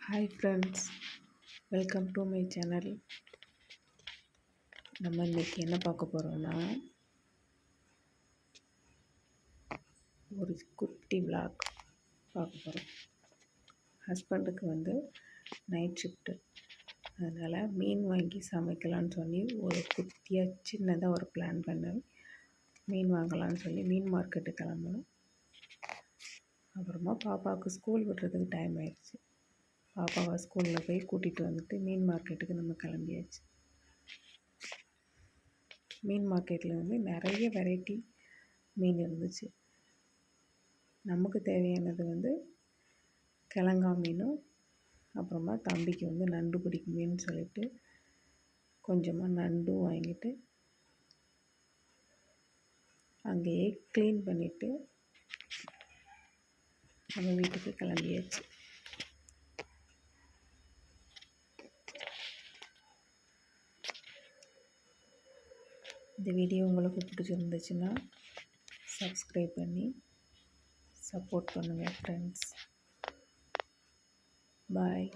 Hi friends, welcome to my channel. நம்ம இன்றைக்கி என்ன பார்க்க போகிறோம்னா, ஒரு குட்டி விளாக் பார்க்க போகிறோம். ஹஸ்பண்டுக்கு நைட் ஷிஃப்ட்டு, அதனால் மீன் வாங்கி சமைக்கலான்னு சொல்லி ஒரு குட்டியாக சின்னதாக ஒரு பிளான் பண்ணேன். மீன் வாங்கலான்னு சொல்லி மீன் மார்க்கெட்டு கிளம்பணும். அப்புறமா பாப்பாவுக்கு ஸ்கூல் விடுறதுக்கு டைம் ஆயிடுச்சு. பாப்பாவை ஸ்கூலில் போய் கூட்டிகிட்டு வந்துட்டு மீன் மார்க்கெட்டுக்கு நம்ம கிளம்பியாச்சு. மீன் மார்க்கெட்டில் நிறைய வெரைட்டி மீன் இருந்துச்சு. நமக்கு தேவையானது கிழங்கா மீனும், அப்புறமா தம்பிக்கு நண்டு பிடிக்குமேன்னு சொல்லிட்டு கொஞ்சமாக நண்டும் வாங்கிட்டு அங்கேயே க்ளீன் பண்ணிவிட்டு நம்ம வீட்டுக்கு கிளம்பியாச்சு. இந்த வீடியோ உங்களுக்கு பிடிச்சிருந்துச்சுன்னா சப்ஸ்கிரைப் பண்ணி சப்போர்ட் பண்ணுங்கள் ஃப்ரெண்ட்ஸ். பாய்.